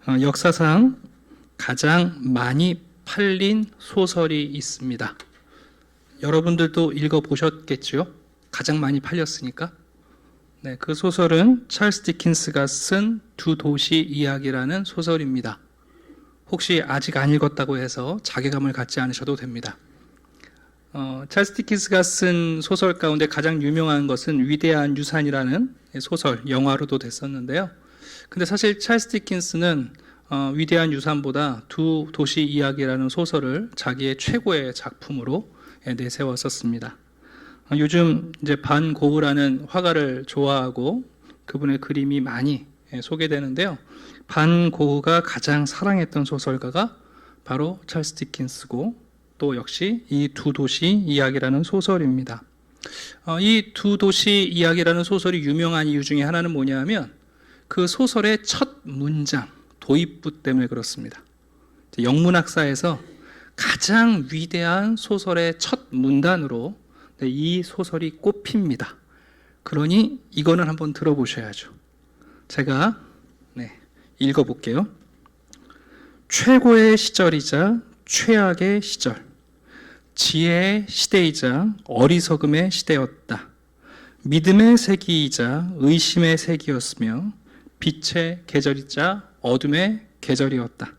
역사상 가장 많이 팔린 소설이 있습니다. 여러분들도 읽어보셨겠죠? 가장 많이 팔렸으니까. 네, 그 소설은 찰스 디킨스가 쓴 두 도시 이야기라는 소설입니다. 혹시 아직 안 읽었다고 해서 자괴감을 갖지 않으셔도 됩니다. 찰스 디킨스가 쓴 소설 가운데 가장 유명한 것은 위대한 유산이라는 소설, 영화로도 됐었는데요. 근데 사실 찰스 디킨스는 위대한 유산보다 두 도시 이야기라는 소설을 자기의 최고의 작품으로 내세웠었습니다. 요즘 이제 반 고흐라는 화가를 좋아하고 그분의 그림이 많이 소개되는데요. 반 고흐가 가장 사랑했던 소설가가 바로 찰스 디킨스고 또 역시 이 두 도시 이야기라는 소설입니다. 이 두 도시 이야기라는 소설이 유명한 이유 중에 하나는 뭐냐면 그 소설의 첫 문장, 도입부 때문에 그렇습니다. 영문학사에서 가장 위대한 소설의 첫 문단으로 이 소설이 꼽힙니다. 그러니 이거는 한번 들어보셔야죠. 제가 읽어볼게요. 최고의 시절이자 최악의 시절, 지혜의 시대이자 어리석음의 시대였다. 믿음의 세기이자 의심의 세기였으며 빛의 계절이자 어둠의 계절이었다.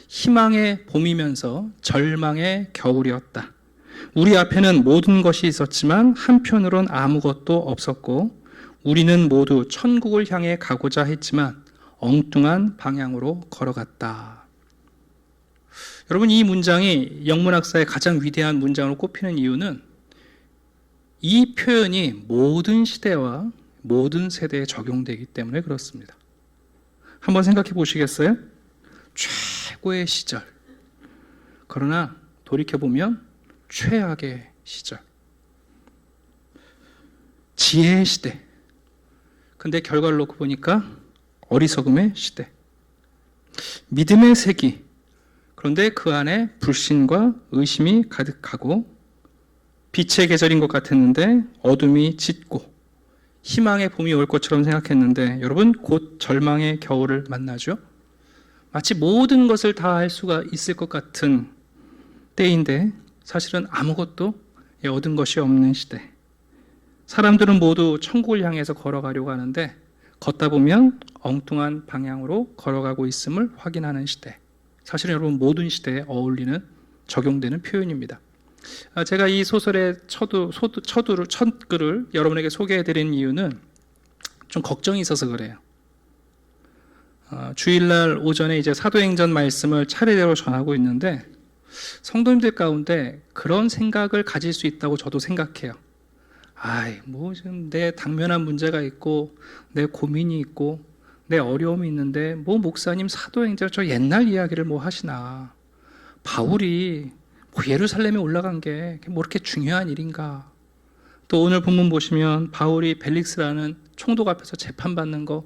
희망의 봄이면서 절망의 겨울이었다. 우리 앞에는 모든 것이 있었지만 한편으론 아무것도 없었고 우리는 모두 천국을 향해 가고자 했지만 엉뚱한 방향으로 걸어갔다. 여러분, 이 문장이 영문학사의 가장 위대한 문장으로 꼽히는 이유는 이 표현이 모든 시대와 모든 세대에 적용되기 때문에 그렇습니다. 한번 생각해 보시겠어요? 최고의 시절. 그러나 돌이켜보면 최악의 시절. 지혜의 시대. 근데 결과를 놓고 보니까 어리석음의 시대. 믿음의 세기. 그런데 그 안에 불신과 의심이 가득하고 빛의 계절인 것 같았는데 어둠이 짙고 희망의 봄이 올 것처럼 생각했는데 여러분 곧 절망의 겨울을 만나죠. 마치 모든 것을 다 할 수가 있을 것 같은 때인데 사실은 아무것도 얻은 것이 없는 시대. 사람들은 모두 천국을 향해서 걸어가려고 하는데 걷다 보면 엉뚱한 방향으로 걸어가고 있음을 확인하는 시대. 사실은 여러분 모든 시대에 어울리는 적용되는 표현입니다. 제가 이 소설의 첫 글을 여러분에게 소개해드린 이유는 좀 걱정이 있어서 그래요. 주일날 오전에 이제 사도행전 말씀을 차례대로 전하고 있는데 성도님들 가운데 그런 생각을 가질 수 있다고 저도 생각해요. 지금 내 당면한 문제가 있고 내 고민이 있고 내 어려움이 있는데 목사님 사도행전 저 옛날 이야기를 하시나. 바울이 예루살렘에 올라간 게 이렇게 중요한 일인가. 또 오늘 본문 보시면 바울이 벨릭스라는 총독 앞에서 재판받는 거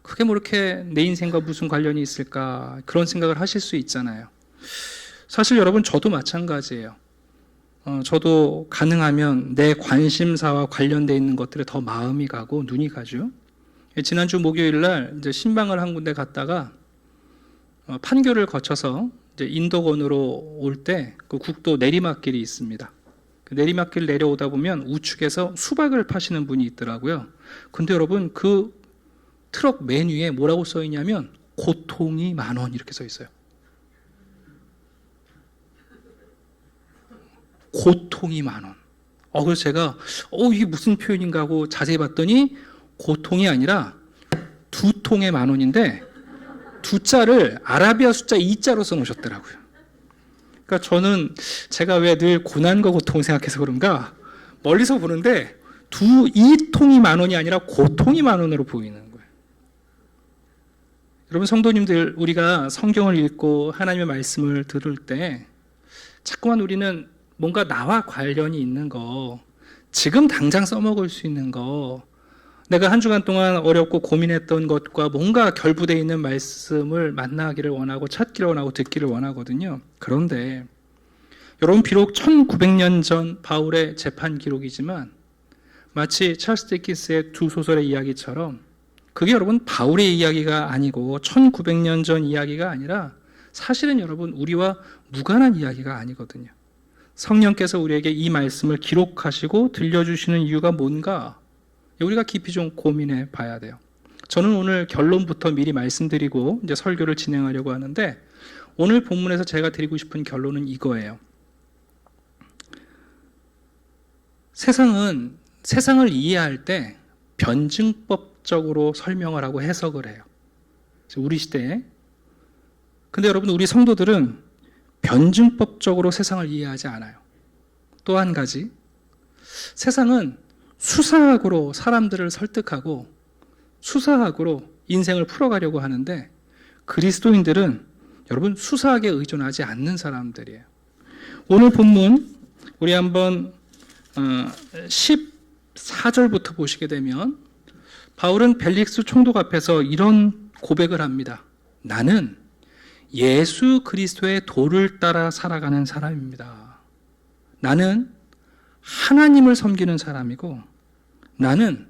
그게 이렇게 내 인생과 무슨 관련이 있을까. 그런 생각을 하실 수 있잖아요. 사실 여러분 저도 마찬가지예요. 저도 가능하면 내 관심사와 관련되어 있는 것들에 더 마음이 가고 눈이 가죠. 지난주 목요일 날 이제 신방을 한 군데 갔다가 판교를 거쳐서 이제 인도권으로 올 때 그 국도 내리막길이 있습니다. 그 내리막길 내려오다 보면 우측에서 수박을 파시는 분이 있더라고요. 근데 여러분 그 트럭 메뉴에 뭐라고 써 있냐면 고통이 10,000원 이렇게 써 있어요. 고통이 10,000원. 그래서 제가 이게 무슨 표현인가 하고 자세히 봤더니 고통이 아니라 두 통에 10,000원인데 두 자를 아라비아 숫자 2자로 써놓으셨더라고요. 그러니까 저는 제가 왜 늘 고난과 고통을 생각해서 그런가 멀리서 보는데 이 통이 10,000원이 아니라 고통이 10,000원으로 보이는 거예요. 여러분 성도님들, 우리가 성경을 읽고 하나님의 말씀을 들을 때 자꾸만 우리는 뭔가 나와 관련이 있는 거, 지금 당장 써먹을 수 있는 거, 내가 한 주간 동안 어렵고 고민했던 것과 뭔가 결부되어 있는 말씀을 만나기를 원하고 찾기를 원하고 듣기를 원하거든요. 그런데 여러분 비록 1900년 전 바울의 재판 기록이지만 마치 찰스 디킨스의 두 소설의 이야기처럼 그게 여러분 바울의 이야기가 아니고 1900년 전 이야기가 아니라 사실은 여러분 우리와 무관한 이야기가 아니거든요. 성령께서 우리에게 이 말씀을 기록하시고 들려주시는 이유가 뭔가 우리가 깊이 좀 고민해 봐야 돼요. 저는 오늘 결론부터 미리 말씀드리고 이제 설교를 진행하려고 하는데 오늘 본문에서 제가 드리고 싶은 결론은 이거예요. 세상을 이해할 때 변증법적으로 설명을 하고 해석을 해요. 우리 시대에. 근데 여러분 우리 성도들은 변증법적으로 세상을 이해하지 않아요. 또 한 가지, 세상은 수사학으로 사람들을 설득하고 수사학으로 인생을 풀어가려고 하는데 그리스도인들은 여러분 수사학에 의존하지 않는 사람들이에요. 오늘 본문 우리 한번 14절부터 보시게 되면 바울은 벨릭스 총독 앞에서 이런 고백을 합니다. 나는 예수 그리스도의 도를 따라 살아가는 사람입니다. 나는 하나님을 섬기는 사람이고 나는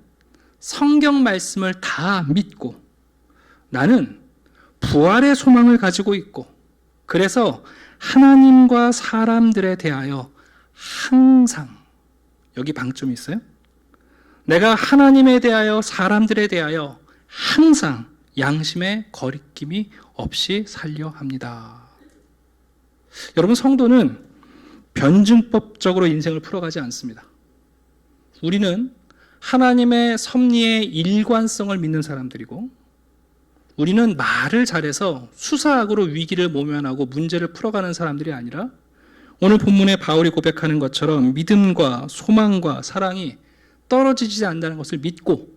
성경 말씀을 다 믿고 나는 부활의 소망을 가지고 있고 그래서 하나님과 사람들에 대하여 항상 여기 방점이 있어요. 내가 하나님에 대하여 사람들에 대하여 항상 양심의 거리낌이 없이 살려 합니다. 여러분 성도는 변증법적으로 인생을 풀어가지 않습니다. 우리는 하나님의 섭리의 일관성을 믿는 사람들이고 우리는 말을 잘해서 수사학으로 위기를 모면하고 문제를 풀어가는 사람들이 아니라 오늘 본문에 바울이 고백하는 것처럼 믿음과 소망과 사랑이 떨어지지 않는다는 것을 믿고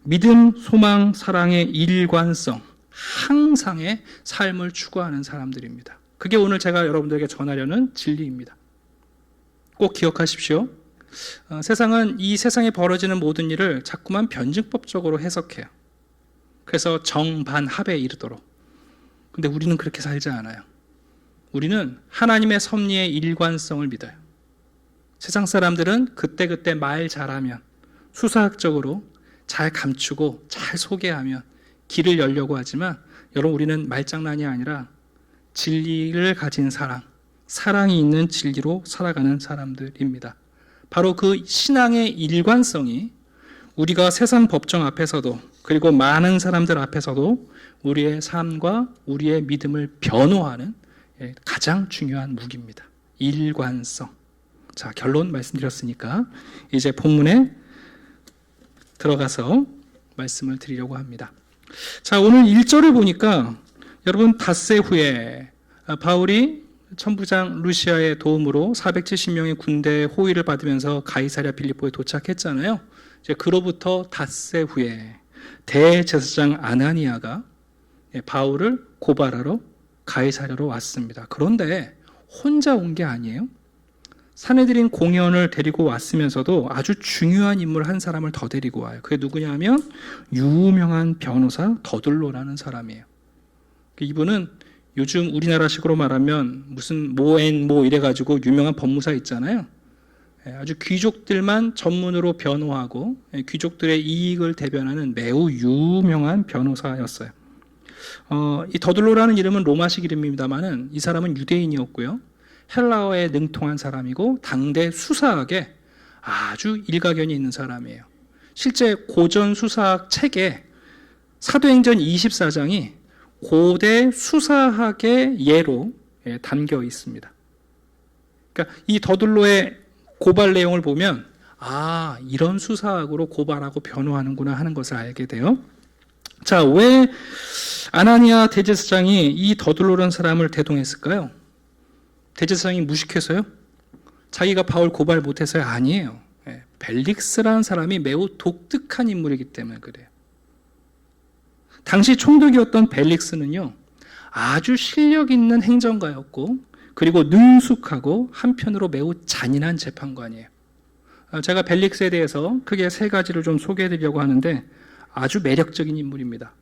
믿음, 소망, 사랑의 일관성, 항상의 삶을 추구하는 사람들입니다. 그게 오늘 제가 여러분들에게 전하려는 진리입니다. 꼭 기억하십시오. 세상은 이 세상에 벌어지는 모든 일을 자꾸만 변증법적으로 해석해요. 그래서 정반합에 이르도록. 근데 우리는 그렇게 살지 않아요. 우리는 하나님의 섭리의 일관성을 믿어요. 세상 사람들은 그때그때 말 잘하면 수사학적으로 잘 감추고 잘 소개하면 길을 열려고 하지만 여러분 우리는 말장난이 아니라 진리를 가진 사랑, 사랑이 있는 진리로 살아가는 사람들입니다. 바로 그 신앙의 일관성이 우리가 세상 법정 앞에서도 그리고 많은 사람들 앞에서도 우리의 삶과 우리의 믿음을 변호하는 가장 중요한 무기입니다. 일관성. 자, 결론 말씀드렸으니까 이제 본문에 들어가서 말씀을 드리려고 합니다. 자, 오늘 1절을 보니까 여러분 닷새 후에 바울이 천부장 루시아의 도움으로 470명의 군대의 호위를 받으면서 가이사랴 빌립보에 도착했잖아요. 이제 그로부터 닷새 후에 대제사장 아나니아가 바울을 고발하러 가이사랴로 왔습니다. 그런데 혼자 온 게 아니에요. 사내들인 공연을 데리고 왔으면서도 아주 중요한 인물 한 사람을 더 데리고 와요. 그게 누구냐면 유명한 변호사 더들로라는 사람이에요. 이분은 요즘 우리나라식으로 말하면 무슨 모앤모 이래가지고 유명한 법무사 있잖아요. 아주 귀족들만 전문으로 변호하고 귀족들의 이익을 대변하는 매우 유명한 변호사였어요. 이 더들로라는 이름은 로마식 이름입니다만은 이 사람은 유대인이었고요. 헬라어에 능통한 사람이고 당대 수사학에 아주 일가견이 있는 사람이에요. 실제 고전 수사학 책에 사도행전 24장이 고대 수사학의 예로 담겨 있습니다. 그러니까 이 더들로의 고발 내용을 보면 이런 수사학으로 고발하고 변호하는구나 하는 것을 알게 돼요. 자, 왜 아나니아 대제사장이 이 더들로라는 사람을 대동했을까요? 대제사장이 무식해서요? 자기가 바울 고발 못해서요? 아니에요. 벨릭스라는 사람이 매우 독특한 인물이기 때문에 그래요. 당시 총독이었던 벨릭스는요, 아주 실력 있는 행정가였고 그리고 능숙하고 한편으로 매우 잔인한 재판관이에요. 제가 벨릭스에 대해서 크게 세 가지를 좀 소개해드리려고 하는데 아주 매력적인 인물입니다.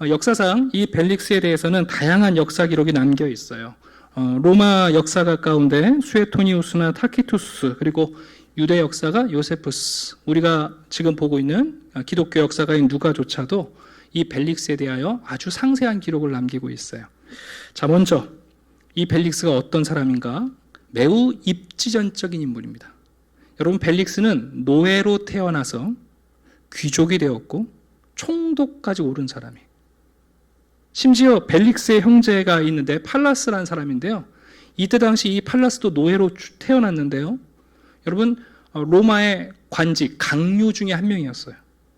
역사상 이 벨릭스에 대해서는 다양한 역사 기록이 남겨 있어요. 로마 역사가 가운데 수에토니우스나 타키투스 그리고 유대 역사가 요세푸스, 우리가 지금 보고 있는 기독교 역사가인 누가조차도 이 벨릭스에 대하여 아주 상세한 기록을 남기고 있어요. 자, 먼저 이 벨릭스가 어떤 사람인가? 매우 입지전적인 인물입니다. 여러분, 벨릭스는 노예로 태어나서 귀족이 되었고 총독까지 오른 사람이에요. 심지어 벨릭스의 형제가 있는데 팔라스라는 사람인데요. 이때 당시 이 팔라스도 노예로 태어났는데요. 여러분, 로마의 관직, 강류 중에 한 명이었어요.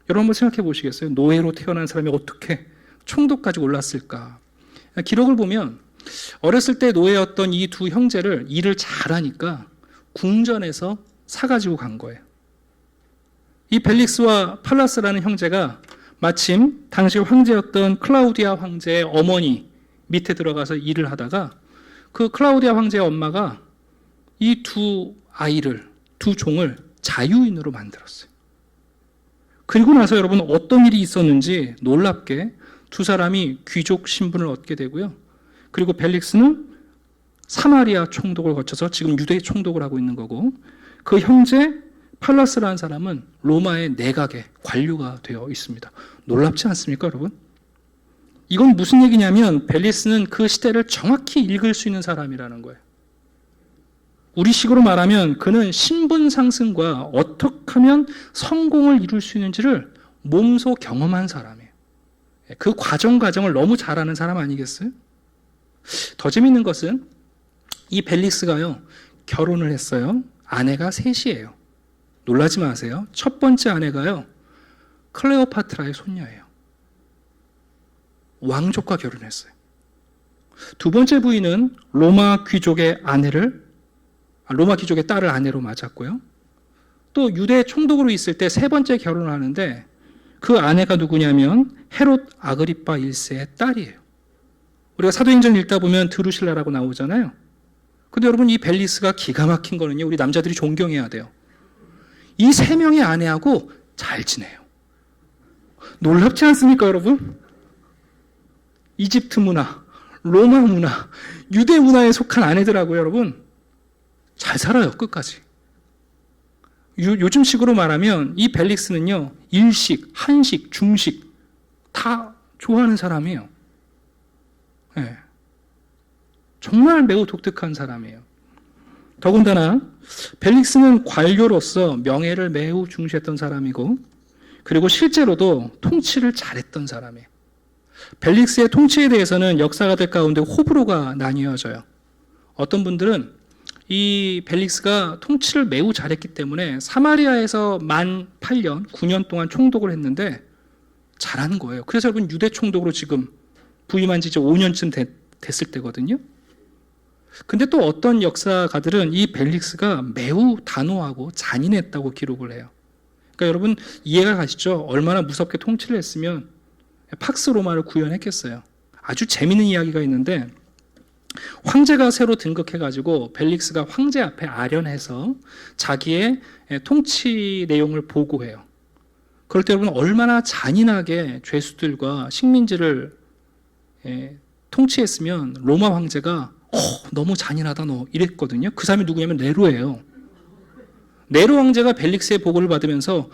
여러분 한번 생각해 보시겠어요? 노예로 태어난 사람이 어떻게 총독까지 올랐을까? 기록을 보면 어렸을 때 노예였던 이 두 형제를 일을 잘하니까 궁전에서 사가지고 간 거예요. 이 벨릭스와 팔라스라는 형제가 마침 당시 황제였던 클라우디아 황제의 어머니 밑에 들어가서 일을 하다가 그 클라우디아 황제의 엄마가 이 두 아이를, 두 종을 자유인으로 만들었어요. 그리고 나서 여러분 어떤 일이 있었는지 놀랍게 두 사람이 귀족 신분을 얻게 되고요. 그리고 벨릭스는 사마리아 총독을 거쳐서 지금 유대 총독을 하고 있는 거고, 그 형제 팔라스라는 사람은 로마의 내각의 관료가 되어 있습니다. 놀랍지 않습니까, 여러분? 이건 무슨 얘기냐면 벨릭스는 그 시대를 정확히 읽을 수 있는 사람이라는 거예요. 우리식으로 말하면 그는 신분 상승과 어떻게 하면 성공을 이룰 수 있는지를 몸소 경험한 사람이에요. 그 과정을 너무 잘 아는 사람 아니겠어요? 더 재밌는 것은 이 벨릭스가요, 결혼을 했어요. 아내가 셋이에요. 놀라지 마세요. 첫 번째 아내가요, 클레오파트라의 손녀예요. 왕족과 결혼했어요. 두 번째 부인은 로마 귀족의 딸을 아내로 맞았고요. 또 유대 총독으로 있을 때 세 번째 결혼을 하는데 그 아내가 누구냐면 헤롯 아그리파 1세의 딸이에요. 우리가 사도행전 읽다 보면 드루실라라고 나오잖아요. 근데 여러분, 이 벨릭스가 기가 막힌 거는요, 우리 남자들이 존경해야 돼요. 이 세 명의 아내하고 잘 지내요. 놀랍지 않습니까, 여러분? 이집트 문화, 로마 문화, 유대 문화에 속한 아내들하고 여러분 잘 살아요, 끝까지. 요즘식으로 말하면 이 벨릭스는요, 일식, 한식, 중식 다 좋아하는 사람이에요. 네. 정말 매우 독특한 사람이에요. 더군다나 벨릭스는 관료로서 명예를 매우 중시했던 사람이고, 그리고 실제로도 통치를 잘했던 사람이에요. 벨릭스의 통치에 대해서는 역사가들 가운데 호불호가 나뉘어져요. 어떤 분들은 이 벨릭스가 통치를 매우 잘했기 때문에 사마리아에서 만 8년, 9년 동안 총독을 했는데 잘하는 거예요. 그래서 여러분 유대 총독으로 지금 부임한 지 이제 5년쯤 됐을 때거든요. 근데 또 어떤 역사가들은 이 벨릭스가 매우 단호하고 잔인했다고 기록을 해요. 그러니까 여러분 이해가 가시죠? 얼마나 무섭게 통치를 했으면 팍스 로마를 구현했겠어요. 아주 재미있는 이야기가 있는데, 황제가 새로 등극해가지고 벨릭스가 황제 앞에 아련해서 자기의 통치 내용을 보고해요. 그럴 때 여러분 얼마나 잔인하게 죄수들과 식민지를 통치했으면 로마 황제가 너무 잔인하다 너 이랬거든요. 그 사람이 누구냐면 네로예요. 네로 황제가 벨릭스의 보고를 받으면서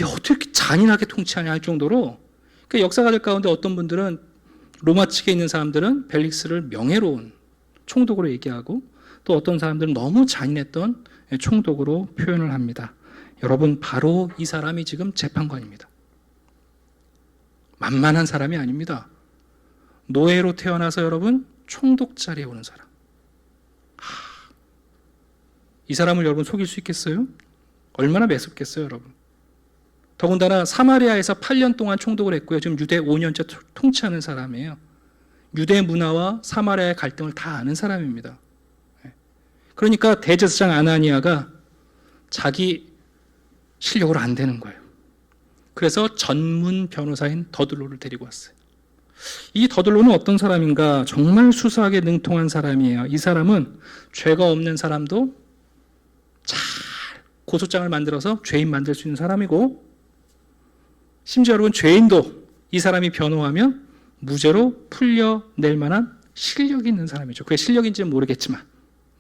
어떻게 이렇게 잔인하게 통치하냐 할 정도로, 그러니까 역사가들 가운데 어떤 분들은, 로마 측에 있는 사람들은 벨릭스를 명예로운 총독으로 얘기하고, 또 어떤 사람들은 너무 잔인했던 총독으로 표현을 합니다. 여러분, 바로 이 사람이 지금 재판관입니다. 만만한 사람이 아닙니다. 노예로 태어나서 여러분 총독 자리에 오는 사람. 이 사람을 여러분 속일 수 있겠어요? 얼마나 매섭겠어요, 여러분. 더군다나 사마리아에서 8년 동안 총독을 했고요. 지금 유대 5년째 통치하는 사람이에요. 유대 문화와 사마리아의 갈등을 다 아는 사람입니다. 그러니까 대제사장 아나니아가 자기 실력으로 안 되는 거예요. 그래서 전문 변호사인 더들로를 데리고 왔어요. 이 더들로는 어떤 사람인가? 정말 수사하게 능통한 사람이에요. 이 사람은 죄가 없는 사람도 잘 고소장을 만들어서 죄인 만들 수 있는 사람이고, 심지어 여러분 죄인도 이 사람이 변호하면 무죄로 풀려낼 만한 실력이 있는 사람이죠. 그게 실력인지는 모르겠지만.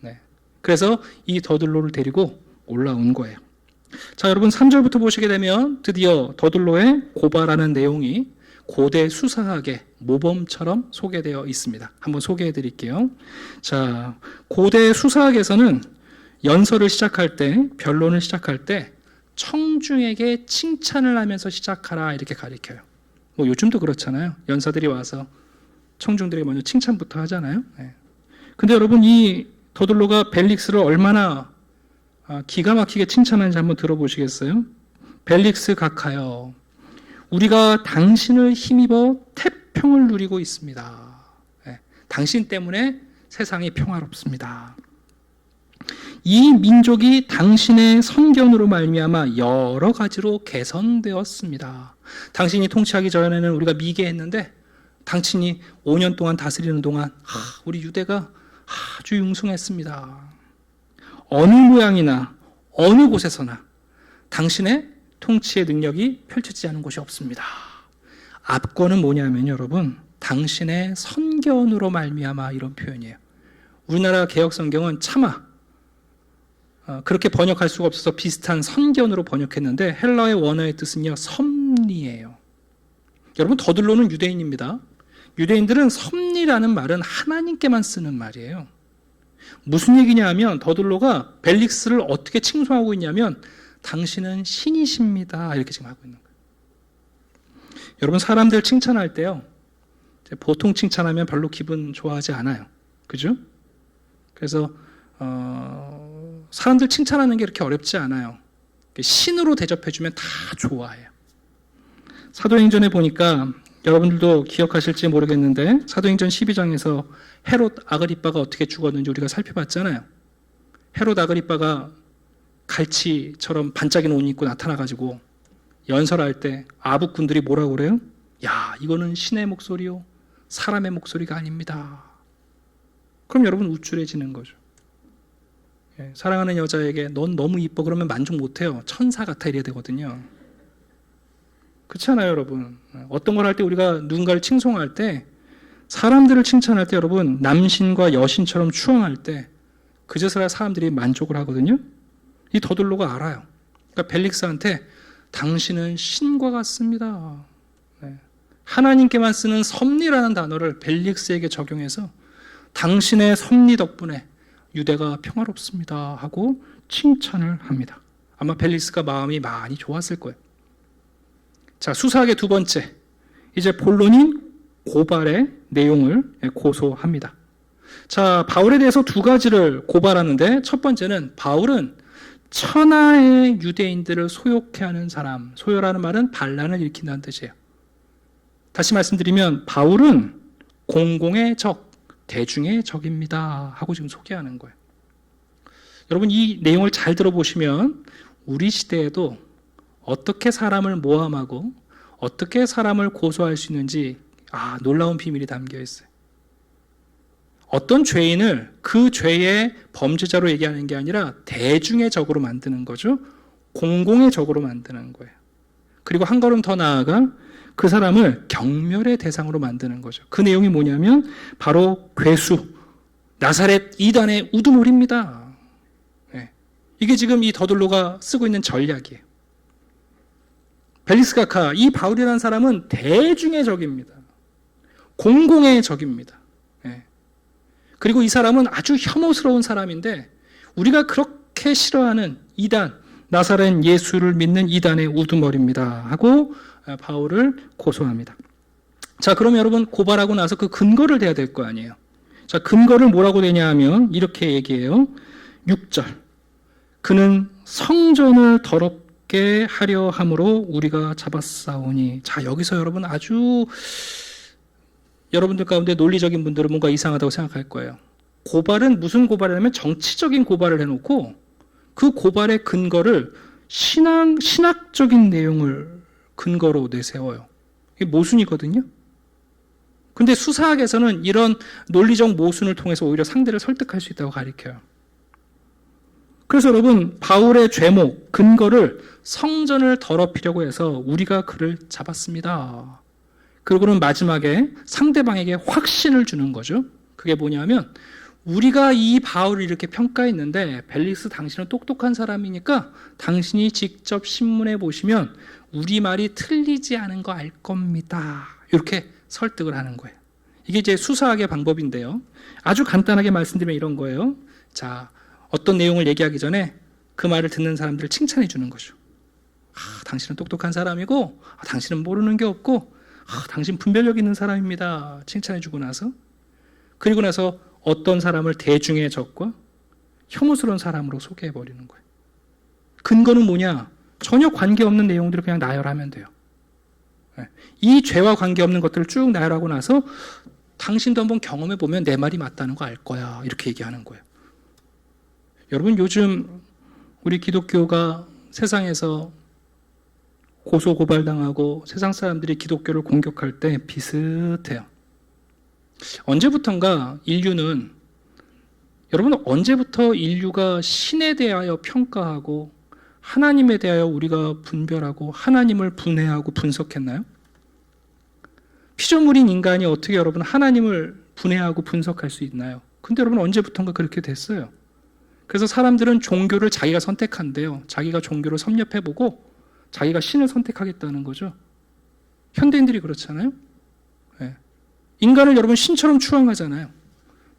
네. 그래서 이 더들로를 데리고 올라온 거예요. 자, 여러분 3절부터 보시게 되면 드디어 더들로의 고발하는 내용이 고대 수사학의 모범처럼 소개되어 있습니다. 한번 소개해 드릴게요. 자, 고대 수사학에서는 연설을 시작할 때, 변론을 시작할 때 청중에게 칭찬을 하면서 시작하라 이렇게 가르쳐요. 뭐 요즘도 그렇잖아요. 연사들이 와서 청중들에게 먼저 칭찬부터 하잖아요. 네. 근데 여러분 이 더들로가 벨릭스를 얼마나 기가 막히게 칭찬하는지 한번 들어보시겠어요? 벨릭스 각하여, 우리가 당신을 힘입어 태평을 누리고 있습니다. 네. 당신 때문에 세상이 평화롭습니다. 이 민족이 당신의 선견으로 말미암아 여러 가지로 개선되었습니다. 당신이 통치하기 전에는 우리가 미개했는데 당신이 5년 동안 다스리는 동안 우리 유대가 아주 융성했습니다. 어느 모양이나 어느 곳에서나 당신의 통치의 능력이 펼쳐지지 않은 곳이 없습니다. 압권은 뭐냐면 여러분, 당신의 선견으로 말미암아 이런 표현이에요. 우리나라 개혁성경은 차마 그렇게 번역할 수가 없어서 비슷한 선견으로 번역했는데 헬라의 원어의 뜻은요, 섭리예요. 여러분 더들로는 유대인입니다. 유대인들은 섭리라는 말은 하나님께만 쓰는 말이에요. 무슨 얘기냐 하면 더들로가 벨릭스를 어떻게 칭송하고 있냐면 당신은 신이십니다 이렇게 지금 하고 있는 거예요. 여러분 사람들 칭찬할 때요, 보통 칭찬하면 별로 기분 좋아하지 않아요. 그죠? 그래서 사람들 칭찬하는 게 이렇게 어렵지 않아요. 신으로 대접해주면 다 좋아해요. 사도행전에 보니까 여러분들도 기억하실지 모르겠는데 사도행전 12장에서 헤롯 아그리빠가 어떻게 죽었는지 우리가 살펴봤잖아요. 헤롯 아그리빠가 갈치처럼 반짝이는 옷 입고 나타나가지고 연설할 때 아북군들이 뭐라고 그래요? 야, 이거는 신의 목소리요, 사람의 목소리가 아닙니다. 그럼 여러분 우쭐해지는 거죠. 사랑하는 여자에게 넌 너무 이뻐 그러면 만족 못해요. 천사 같아 이래야 되거든요. 그렇지 않아요 여러분? 어떤 걸 할 때 우리가 누군가를 칭송할 때, 사람들을 칭찬할 때 여러분 남신과 여신처럼 추앙할 때 그제서야 사람들이 만족을 하거든요. 이 더들로가 알아요. 그러니까 벨릭스한테 당신은 신과 같습니다. 하나님께만 쓰는 섭리라는 단어를 벨릭스에게 적용해서 당신의 섭리 덕분에 유대가 평화롭습니다 하고 칭찬을 합니다. 아마 벨릭스가 마음이 많이 좋았을 거예요. 자, 수사학의 두 번째, 이제 본론인 고발의 내용을 고소합니다. 자, 바울에 대해서 두 가지를 고발하는데, 첫 번째는 바울은 천하의 유대인들을 소욕해 하는 사람, 소요라는 말은 반란을 일으킨다는 뜻이에요. 다시 말씀드리면 바울은 공공의 적, 대중의 적입니다 하고 지금 소개하는 거예요. 여러분 이 내용을 잘 들어보시면 우리 시대에도 어떻게 사람을 모함하고 어떻게 사람을 고소할 수 있는지 놀라운 비밀이 담겨 있어요. 어떤 죄인을 그 죄의 범죄자로 얘기하는 게 아니라 대중의 적으로 만드는 거죠. 공공의 적으로 만드는 거예요. 그리고 한 걸음 더 나아가 그 사람을 경멸의 대상으로 만드는 거죠. 그 내용이 뭐냐면 바로 괴수, 나사렛 이단의 우두머리입니다. 이게 지금 이 더들로가 쓰고 있는 전략이에요. 벨릭스 각하, 이 바울이라는 사람은 대중의 적입니다. 공공의 적입니다. 그리고 이 사람은 아주 혐오스러운 사람인데 우리가 그렇게 싫어하는 이단, 나사렛 예수를 믿는 이단의 우두머리입니다 하고 바울을 고소합니다. 자, 그럼 여러분 고발하고 나서 그 근거를 대야 될 거 아니에요. 자, 근거를 뭐라고 대냐 하면 이렇게 얘기해요. 6절. 그는 성전을 더럽게 하려 함으로 우리가 잡았사오니. 자, 여기서 여러분 아주 여러분들 가운데 논리적인 분들은 뭔가 이상하다고 생각할 거예요. 고발은 무슨 고발이냐면 정치적인 고발을 해놓고 그 고발의 근거를 신학적인 내용을 근거로 내세워요. 이게 모순이거든요. 근데 수사학에서는 이런 논리적 모순을 통해서 오히려 상대를 설득할 수 있다고 가르쳐요. 그래서 여러분 바울의 죄목, 근거를 성전을 더럽히려고 해서 우리가 그를 잡았습니다. 그리고는 마지막에 상대방에게 확신을 주는 거죠. 그게 뭐냐면 우리가 이 바울을 이렇게 평가했는데 벨릭스 당신은 똑똑한 사람이니까 당신이 직접 신문에 보시면 우리 말이 틀리지 않은 거 알 겁니다. 이렇게 설득을 하는 거예요. 이게 이제 수사학의 방법인데요. 아주 간단하게 말씀드리면 이런 거예요. 자, 어떤 내용을 얘기하기 전에 그 말을 듣는 사람들을 칭찬해 주는 거죠. 당신은 똑똑한 사람이고, 당신은 모르는 게 없고, 당신 분별력 있는 사람입니다. 칭찬해 주고 나서, 그리고 나서 어떤 사람을 대중의 적과 혐오스러운 사람으로 소개해 버리는 거예요. 근거는 뭐냐? 전혀 관계없는 내용들을 그냥 나열하면 돼요. 이 죄와 관계없는 것들을 쭉 나열하고 나서 당신도 한번 경험해 보면 내 말이 맞다는 거 알 거야. 이렇게 얘기하는 거예요. 여러분, 요즘 우리 기독교가 세상에서 고소고발당하고 세상 사람들이 기독교를 공격할 때 비슷해요. 언제부턴가 인류는, 여러분, 언제부터 인류가 신에 대하여 평가하고 하나님에 대하여 우리가 분별하고 하나님을 분해하고 분석했나요? 피조물인 인간이 어떻게 여러분 하나님을 분해하고 분석할 수 있나요? 근데 여러분 언제부턴가 그렇게 됐어요. 그래서 사람들은 종교를 자기가 선택한대요. 자기가 종교를 섭렵해보고 자기가 신을 선택하겠다는 거죠. 현대인들이 그렇잖아요. 네. 인간을 여러분 신처럼 추앙하잖아요.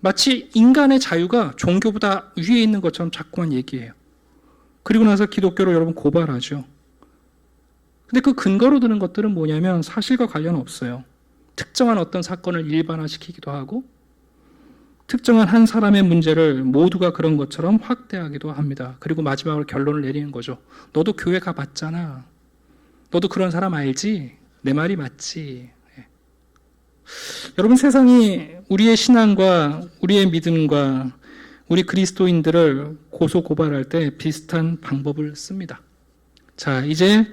마치 인간의 자유가 종교보다 위에 있는 것처럼 자꾸만 얘기해요. 그리고 나서 기독교를 여러분 고발하죠. 근데 그 근거로 드는 것들은 뭐냐면 사실과 관련 없어요. 특정한 어떤 사건을 일반화시키기도 하고 특정한 한 사람의 문제를 모두가 그런 것처럼 확대하기도 합니다. 그리고 마지막으로 결론을 내리는 거죠. 너도 교회 가봤잖아. 너도 그런 사람 알지? 내 말이 맞지? 네. 여러분, 세상이 우리의 신앙과 우리의 믿음과 우리 그리스도인들을 고소고발할 때 비슷한 방법을 씁니다. 자, 이제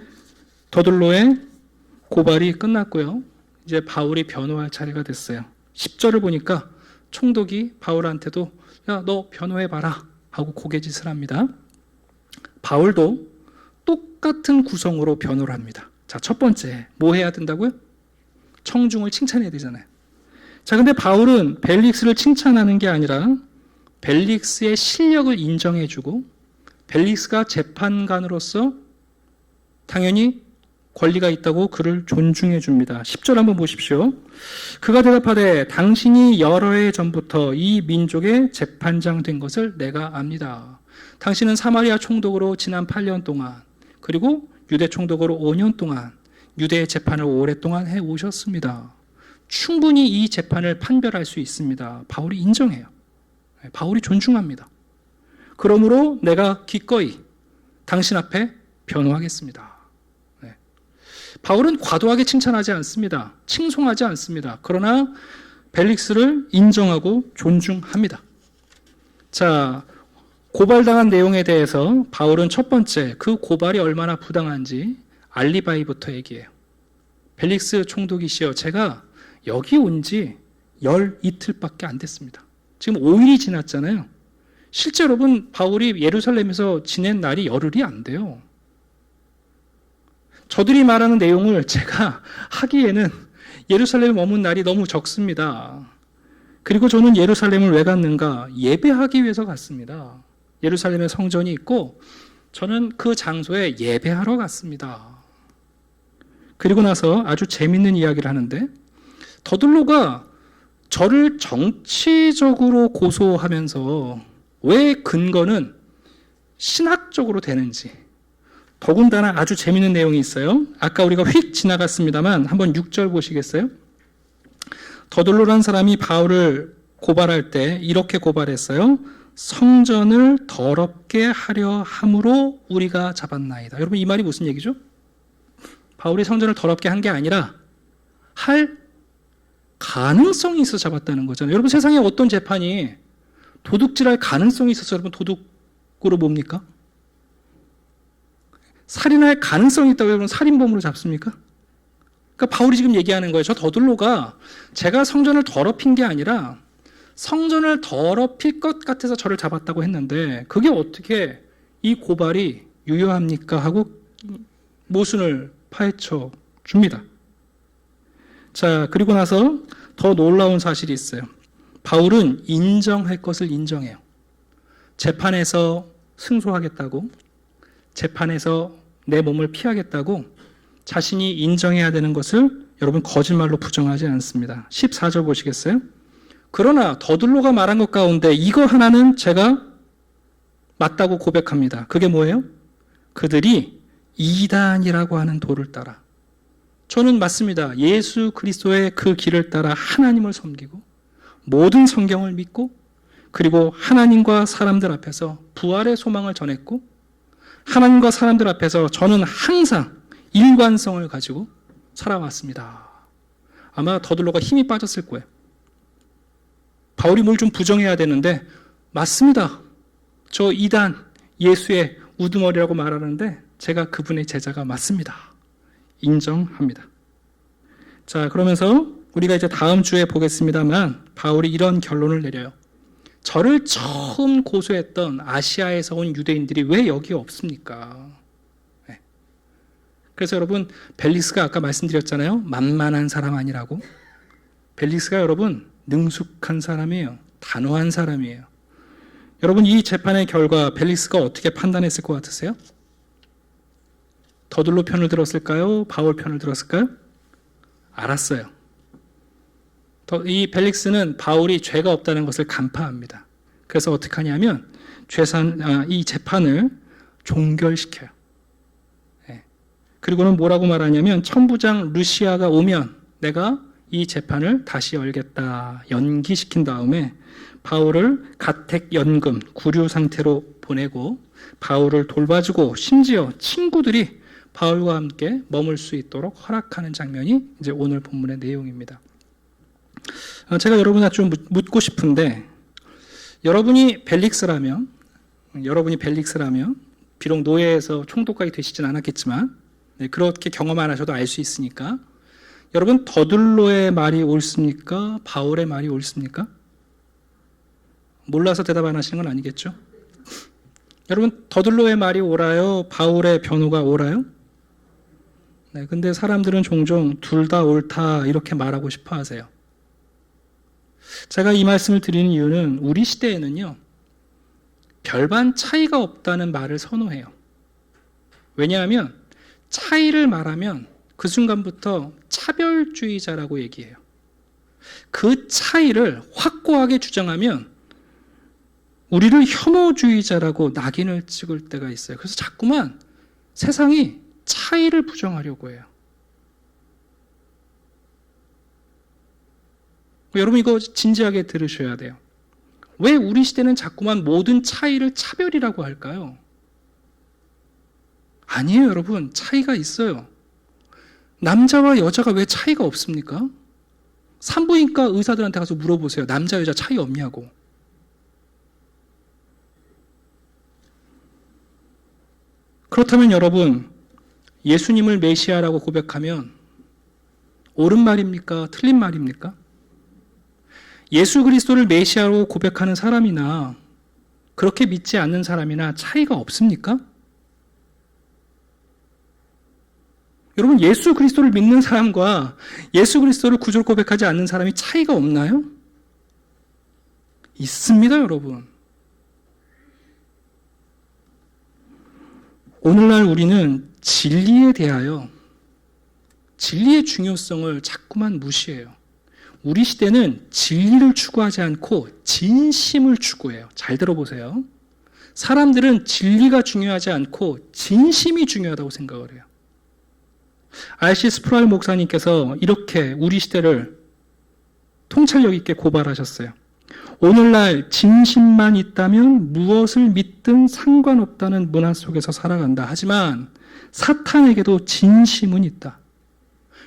더들로의 고발이 끝났고요. 이제 바울이 변호할 차례가 됐어요. 10절을 보니까 총독이 바울한테도 야, 너 변호해봐라 하고 고개짓을 합니다. 바울도 똑같은 구성으로 변호를 합니다. 자, 첫 번째, 뭐 해야 된다고요? 청중을 칭찬해야 되잖아요. 자, 근데 바울은 벨릭스를 칭찬하는 게 아니라 벨릭스의 실력을 인정해주고 벨릭스가 재판관으로서 당연히 권리가 있다고 그를 존중해 줍니다. 10절 한번 보십시오. 그가 대답하되 당신이 여러 해 전부터 이 민족의 재판장 된 것을 내가 압니다. 당신은 사마리아 총독으로 지난 8년 동안 그리고 유대 총독으로 5년 동안 유대의 재판을 오랫동안 해오셨습니다. 충분히 이 재판을 판별할 수 있습니다. 바울이 인정해요. 바울이 존중합니다. 그러므로 내가 기꺼이 당신 앞에 변호하겠습니다. 바울은 과도하게 칭찬하지 않습니다. 칭송하지 않습니다. 그러나 벨릭스를 인정하고 존중합니다. 자, 고발당한 내용에 대해서 바울은 첫 번째, 그 고발이 얼마나 부당한지 알리바이부터 얘기해요. 벨릭스 총독이시여, 제가 여기 온 지 열 이틀밖에 안 됐습니다. 지금 5일이 지났잖아요. 실제 여러분, 바울이 예루살렘에서 지낸 날이 열흘이 안 돼요. 저들이 말하는 내용을 제가 하기에는 예루살렘에 머문 날이 너무 적습니다. 그리고 저는 예루살렘을 왜 갔는가? 예배하기 위해서 갔습니다. 예루살렘에 성전이 있고 저는 그 장소에 예배하러 갔습니다. 그리고 나서 아주 재밌는 이야기를 하는데 더들로가 저를 정치적으로 고소하면서 왜 근거는 신학적으로 되는지 더군다나 아주 재밌는 내용이 있어요. 아까 우리가 휙 지나갔습니다만 한번 6절 보시겠어요? 더들로라는 사람이 바울을 고발할 때 이렇게 고발했어요. 성전을 더럽게 하려 함으로 우리가 잡았나이다. 여러분, 이 말이 무슨 얘기죠? 바울이 성전을 더럽게 한 게 아니라 할 가능성이 있어서 잡았다는 거잖아요. 여러분, 세상에 어떤 재판이 도둑질할 가능성이 있어서 여러분 도둑으로 봅니까? 살인할 가능성이 있다고 여러분 살인범으로 잡습니까? 그러니까 바울이 지금 얘기하는 거예요. 저 더들로가 제가 성전을 더럽힌 게 아니라 성전을 더럽힐 것 같아서 저를 잡았다고 했는데 그게 어떻게 이 고발이 유효합니까? 하고 모순을 파헤쳐 줍니다. 자, 그리고 나서 더 놀라운 사실이 있어요. 바울은 인정할 것을 인정해요. 재판에서 승소하겠다고, 재판에서 내 몸을 피하겠다고 자신이 인정해야 되는 것을 여러분 거짓말로 부정하지 않습니다. 14절 보시겠어요? 그러나 더둘로가 말한 것 가운데 이거 하나는 제가 맞다고 고백합니다. 그게 뭐예요? 그들이 이단이라고 하는 도를 따라. 저는 맞습니다. 예수 그리스도의 그 길을 따라 하나님을 섬기고 모든 성경을 믿고 그리고 하나님과 사람들 앞에서 부활의 소망을 전했고 하나님과 사람들 앞에서 저는 항상 일관성을 가지고 살아왔습니다. 아마 더둘로가 힘이 빠졌을 거예요. 바울이 뭘 좀 부정해야 되는데 맞습니다. 저 이단 예수의 우두머리라고 말하는데 제가 그분의 제자가 맞습니다. 인정합니다. 자, 그러면서 우리가 이제 다음 주에 보겠습니다만 바울이 이런 결론을 내려요. 저를 처음 고소했던 아시아에서 온 유대인들이 왜 여기 없습니까? 네. 그래서 여러분 벨릭스가 아까 말씀드렸잖아요. 만만한 사람 아니라고. 벨릭스가 여러분 능숙한 사람이에요. 단호한 사람이에요. 여러분 이 재판의 결과 벨릭스가 어떻게 판단했을 것 같으세요? 더둘로 편을 들었을까요? 바울 편을 들었을까요? 알았어요. 이 벨릭스는 바울이 죄가 없다는 것을 간파합니다. 그래서 어떻게 하냐면 이 재판을 종결시켜요. 네. 그리고는 뭐라고 말하냐면 천부장 루시아가 오면 내가 이 재판을 다시 열겠다 연기시킨 다음에 바울을 가택연금 구류 상태로 보내고 바울을 돌봐주고 심지어 친구들이 바울과 함께 머물 수 있도록 허락하는 장면이 이제 오늘 본문의 내용입니다. 제가 여러분한테 좀 묻고 싶은데 여러분이 벨릭스라면 비록 노예에서 총독까지 되시진 않았겠지만 그렇게 경험 안 하셔도 알 수 있으니까 여러분 더둘로의 말이 옳습니까? 바울의 말이 옳습니까? 몰라서 대답 안 하시는 건 아니겠죠? 여러분 더둘로의 말이 옳아요? 바울의 변호가 옳아요? 네, 근데 사람들은 종종 둘 다 옳다 이렇게 말하고 싶어 하세요. 제가 이 말씀을 드리는 이유는 우리 시대에는요, 별반 차이가 없다는 말을 선호해요. 왜냐하면 차이를 말하면 그 순간부터 차별주의자라고 얘기해요. 그 차이를 확고하게 주장하면 우리를 혐오주의자라고 낙인을 찍을 때가 있어요. 그래서 자꾸만 세상이 차이를 부정하려고 해요. 여러분 이거 진지하게 들으셔야 돼요. 왜 우리 시대는 자꾸만 모든 차이를 차별이라고 할까요? 아니에요, 여러분. 차이가 있어요. 남자와 여자가 왜 차이가 없습니까? 산부인과 의사들한테 가서 물어보세요. 남자, 여자 차이 없냐고. 그렇다면 여러분, 예수님을 메시아라고 고백하면 옳은 말입니까? 틀린 말입니까? 예수 그리스도를 메시아로 고백하는 사람이나 그렇게 믿지 않는 사람이나 차이가 없습니까? 여러분 예수 그리스도를 믿는 사람과 예수 그리스도를 구주로 고백하지 않는 사람이 차이가 없나요? 있습니다, 여러분. 오늘날 우리는 진리에 대하여 진리의 중요성을 자꾸만 무시해요. 우리 시대는 진리를 추구하지 않고 진심을 추구해요. 잘 들어보세요. 사람들은 진리가 중요하지 않고 진심이 중요하다고 생각을 해요. R.C. 스프라일 목사님께서 이렇게 우리 시대를 통찰력 있게 고발하셨어요. 오늘날 진심만 있다면 무엇을 믿든 상관없다는 문화 속에서 살아간다. 하지만 사탄에게도 진심은 있다.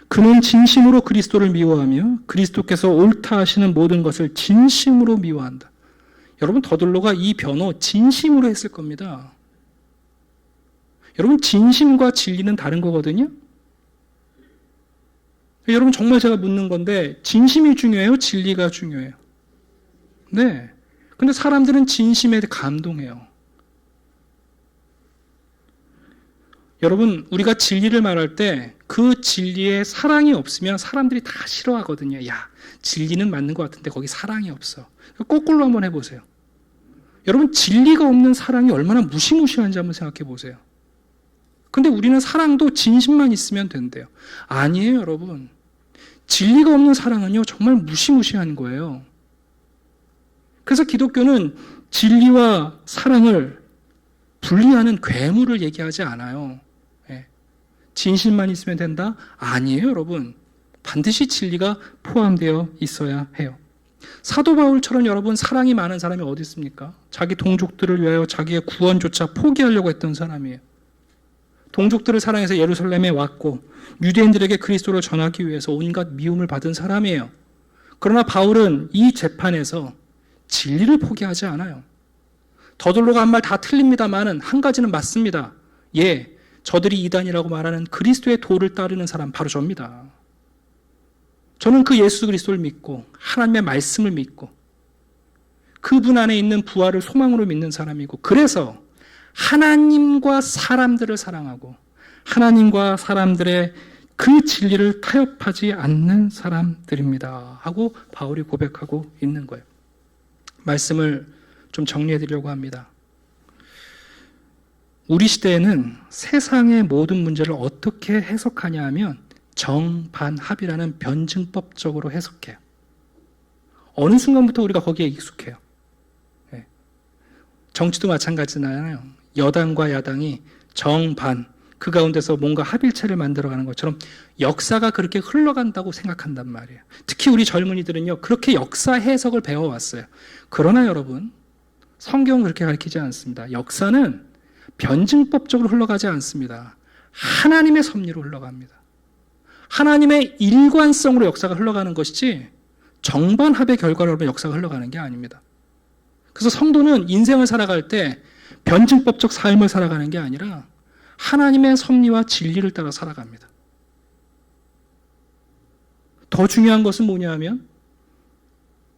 그는 진심으로 그리스도를 미워하며 그리스도께서 옳다 하시는 모든 것을 진심으로 미워한다. 여러분 더둘로가 이 변호 진심으로 했을 겁니다. 여러분 진심과 진리는 다른 거거든요. 여러분 정말 제가 묻는 건데 진심이 중요해요? 진리가 중요해요? 네. 근데 사람들은 진심에 감동해요. 여러분, 우리가 진리를 말할 때 그 진리에 사랑이 없으면 사람들이 다 싫어하거든요. 야, 진리는 맞는 것 같은데 거기 사랑이 없어. 거꾸로 한번 해보세요. 여러분, 진리가 없는 사랑이 얼마나 무시무시한지 한번 생각해 보세요. 근데 우리는 사랑도 진심만 있으면 된대요. 아니에요, 여러분. 진리가 없는 사랑은요, 정말 무시무시한 거예요. 그래서 기독교는 진리와 사랑을 분리하는 괴물을 얘기하지 않아요. 진실만 있으면 된다? 아니에요, 여러분. 반드시 진리가 포함되어 있어야 해요. 사도 바울처럼 여러분 사랑이 많은 사람이 어디 있습니까? 자기 동족들을 위하여 자기의 구원조차 포기하려고 했던 사람이에요. 동족들을 사랑해서 예루살렘에 왔고 유대인들에게 그리스도를 전하기 위해서 온갖 미움을 받은 사람이에요. 그러나 바울은 이 재판에서 진리를 포기하지 않아요. 더들로가 한 말 다 틀립니다만은 한 가지는 맞습니다. 예, 저들이 이단이라고 말하는 그리스도의 도를 따르는 사람 바로 접니다. 저는 그 예수 그리스도를 믿고 하나님의 말씀을 믿고 그분 안에 있는 부활을 소망으로 믿는 사람이고, 그래서 하나님과 사람들을 사랑하고 하나님과 사람들의 그 진리를 타협하지 않는 사람들입니다 하고 바울이 고백하고 있는 거예요. 말씀을 좀 정리해 드리려고 합니다. 우리 시대에는 세상의 모든 문제를 어떻게 해석하냐 하면 정반합이라는 변증법적으로 해석해요. 어느 순간부터 우리가 거기에 익숙해요. 정치도 마찬가지잖아요. 여당과 야당이 정반, 그 가운데서 뭔가 합일체를 만들어가는 것처럼 역사가 그렇게 흘러간다고 생각한단 말이에요. 특히 우리 젊은이들은요, 그렇게 역사 해석을 배워왔어요. 그러나 여러분, 성경은 그렇게 가르치지 않습니다. 역사는 변증법적으로 흘러가지 않습니다. 하나님의 섭리로 흘러갑니다. 하나님의 일관성으로 역사가 흘러가는 것이지 정반합의 결과로 역사가 흘러가는 게 아닙니다. 그래서 성도는 인생을 살아갈 때 변증법적 삶을 살아가는 게 아니라 하나님의 섭리와 진리를 따라 살아갑니다. 더 중요한 것은 뭐냐 하면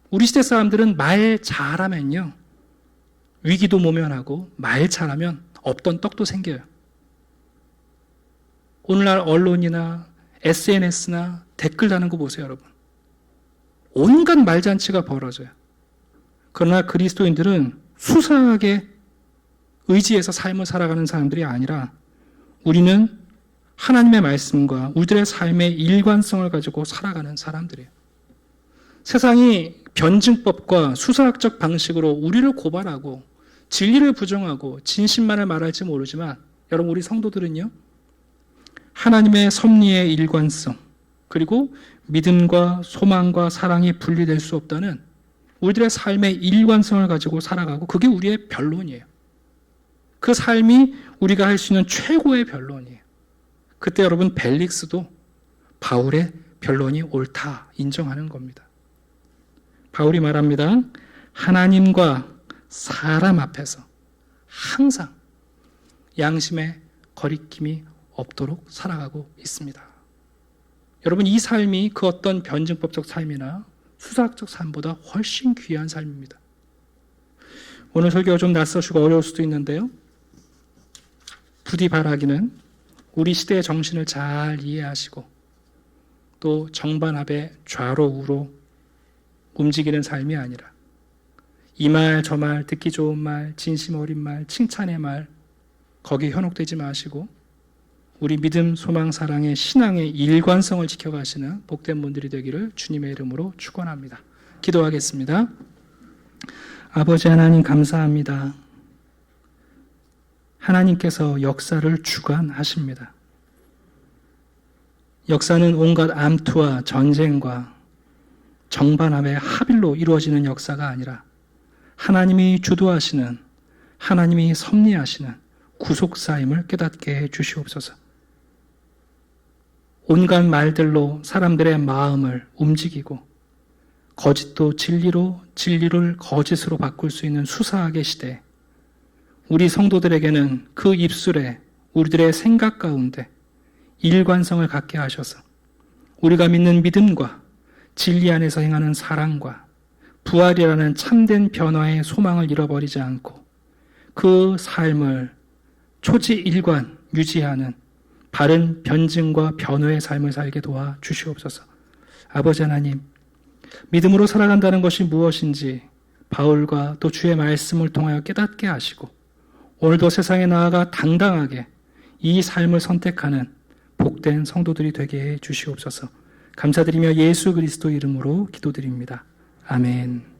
우리 시대 사람들은 말 잘하면요, 위기도 모면하고 말 잘하면 없던 떡도 생겨요. 오늘날 언론이나 SNS나 댓글 다는 거 보세요, 여러분. 온갖 말잔치가 벌어져요. 그러나 그리스도인들은 수사하게 의지해서 삶을 살아가는 사람들이 아니라 우리는 하나님의 말씀과 우리들의 삶의 일관성을 가지고 살아가는 사람들이에요. 세상이 변증법과 수사학적 방식으로 우리를 고발하고 진리를 부정하고 진실만을 말할지 모르지만 여러분, 우리 성도들은요, 하나님의 섭리의 일관성, 그리고 믿음과 소망과 사랑이 분리될 수 없다는 우리들의 삶의 일관성을 가지고 살아가고, 그게 우리의 변론이에요. 그 삶이 우리가 할 수 있는 최고의 변론이에요. 그때 여러분, 벨릭스도 바울의 변론이 옳다 인정하는 겁니다. 바울이 말합니다. 하나님과 사람 앞에서 항상 양심의 거리낌이 없도록 살아가고 있습니다. 여러분, 이 삶이 그 어떤 변증법적 삶이나 수사학적 삶보다 훨씬 귀한 삶입니다. 오늘 설교가 좀 낯서시고 어려울 수도 있는데요, 부디 바라기는 우리 시대의 정신을 잘 이해하시고 또 정반합의 좌로 우로 움직이는 삶이 아니라 이 말 저 말, 듣기 좋은 말, 진심 어린 말, 칭찬의 말, 거기에 현혹되지 마시고 우리 믿음, 소망, 사랑의 신앙의 일관성을 지켜가시는 복된 분들이 되기를 주님의 이름으로 축원합니다. 기도하겠습니다. 아버지 하나님, 감사합니다. 하나님께서 역사를 주관하십니다. 역사는 온갖 암투와 전쟁과 정반합의 합일로 이루어지는 역사가 아니라 하나님이 주도하시는, 하나님이 섭리하시는 구속사임을 깨닫게 해 주시옵소서. 온갖 말들로 사람들의 마음을 움직이고 거짓도 진리로, 진리를 거짓으로 바꿀 수 있는 수사학의 시대, 우리 성도들에게는 그 입술에 우리들의 생각 가운데 일관성을 갖게 하셔서 우리가 믿는 믿음과 진리 안에서 행하는 사랑과 부활이라는 참된 변화의 소망을 잃어버리지 않고 그 삶을 초지일관 유지하는 바른 변증과 변화의 삶을 살게 도와 주시옵소서. 아버지 하나님, 믿음으로 살아간다는 것이 무엇인지 바울과 또 주의 말씀을 통하여 깨닫게 하시고 오늘도 세상에 나아가 당당하게 이 삶을 선택하는 복된 성도들이 되게 해 주시옵소서. 감사드리며 예수 그리스도 이름으로 기도드립니다. 아멘.